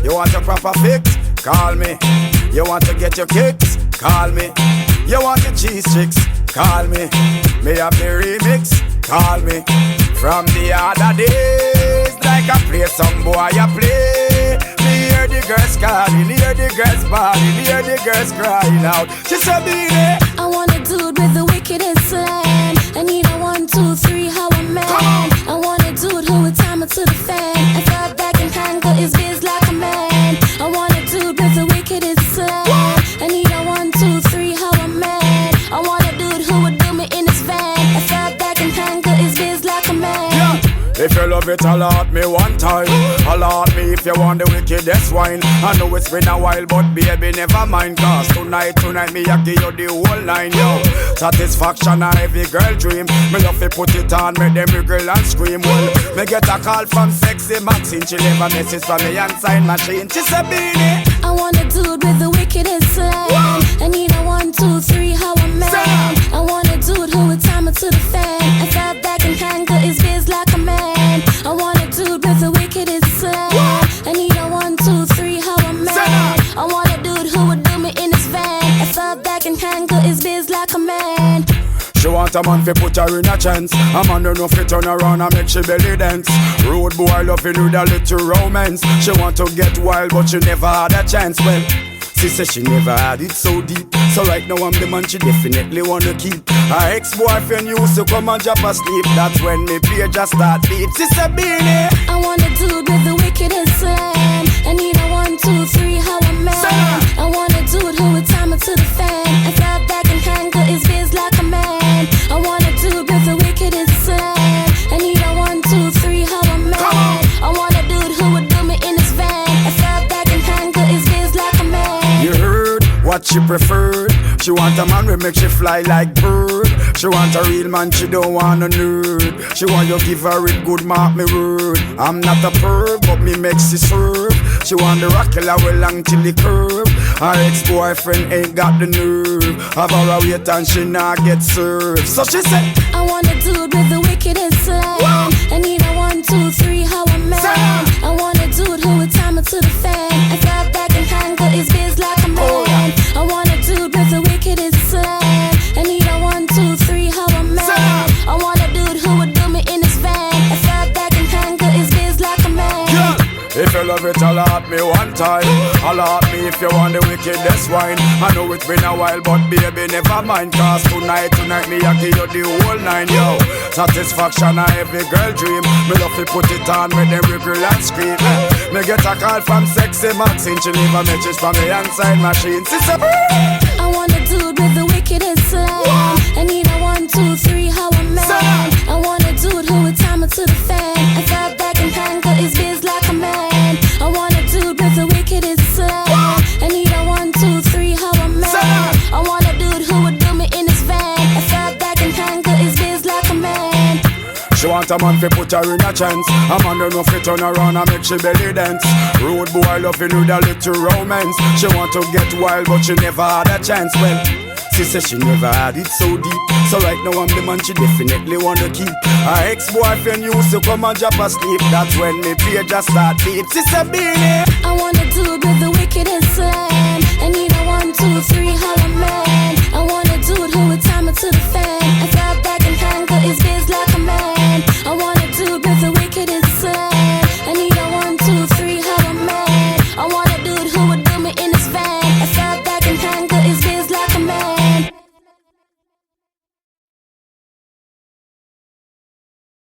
You want a proper fix? Call me. You want to get your kicks? Call me. You want your cheese chicks? Call me. Me have the remix? Call me. From the other days, like I play some boy I play. Me hear the girls calling, hear the girls bawling, hear the girls crying out. She said, "Baby, I want a dude with the wickedest slang. I need a 1, 2, 3, how a man. I want a dude who would time it to the fan and thought back and handle his biz like a man. I want a dude with the wickedest slang. I need a 1, 2, 3, how a man. I want a dude who would do me in his van and thought back and handle his biz like a man. Yeah. If you love it, allot me one time. Allot me if you want the wickedest wine. I know it's been a while, but baby, never mind. Cause tonight, me I give you the whole line, yo. Satisfaction a every girl dream. Me love to put it on, make them wiggle and scream. Well, me get a call from Sexy Maxine. She leave a message from me and sign machine. She said, "Beanie, I want a dude with the wickedest slang. I need a 1, 2, 3, how a man. I want a dude who would time it to the fan and thought back and handle his biz like a man. I want a dude with the wickedest slang. I need a 1, 2, 3, how a man. I want a dude who would do me in his van and thought back and handle his biz like a man. She want a man fi put her in a chance. A man don't know fi turn around and make she belly dance. Rude boy loving with a little romance. She want to get wild but she never had a chance. Well, she said she never had it so deep. So right now I'm the man she definitely wanna keep. Her ex-boyfriend used to come and drop asleep. That's when me page just start beat. She said, "Beanie, I want a dude with the wickedest slang. I need a 1, 2, 3, how a man. I want a dude who would time it to the fan and thought back and handle his biz like a man. I want a dude with the wickedest slang. I need a 1, 2, 3, how a man. I want a dude who would do me in his van and thought back and handle his biz like a man." You heard what she preferred. She want a man who make she fly like bird. She want a real man, she don't want a nerd. She want you give her it good, mark me word. I'm not a perv, but me makes she serve. She want the rock killer well long till the curve. Her ex-boyfriend ain't got the nerve. Have her a wait and she not get served. So she said, I want a dude with the wickedest slang. I need a 1, 2, 3, how a man. I want a dude who would time it to the fan and thought back and handle his biz like a man. I want a dude with the wickedest slang. I need a 1, 2, 3, how a man. I want a dude who would do me in his van and thought back and handle his biz like a man. yeah. If you love it, allot me one time. Allot me if you want the wickedest wine. I know it's been a while, but baby, never mind. Cause tonight, me I give you the whole nine, yo. Satisfaction a every girl dream. Me love to put it on, make them wiggle and scream. Me get a call from Sexy Maxine. She leave a message from me and sign machine. Sister, I want a dude with the wickedest slang. I need a 1, 2, 3, how a man. I want a dude who would time it to the fan and thought back and handle his biz like a man. I want a dude with the wickedest slang. I need a 1, 2, 3, how a man. I want a dude who would do me in his van and thought back and handle his biz like a man. she want a man fi put her in a chance. A man don't know fi turn around and make she belly dance. Rude boy loving with a little romance. She want to get wild but she never had a chance. Well, she said she never had it so deep. So right now I'm the man she definitely wanna keep. Her ex-boyfriend used to come and drop asleep. That's when me page just start beat. She said, "Beanie, I want a dude with the wickedest slang. I need a 1, 2, 3, how a man.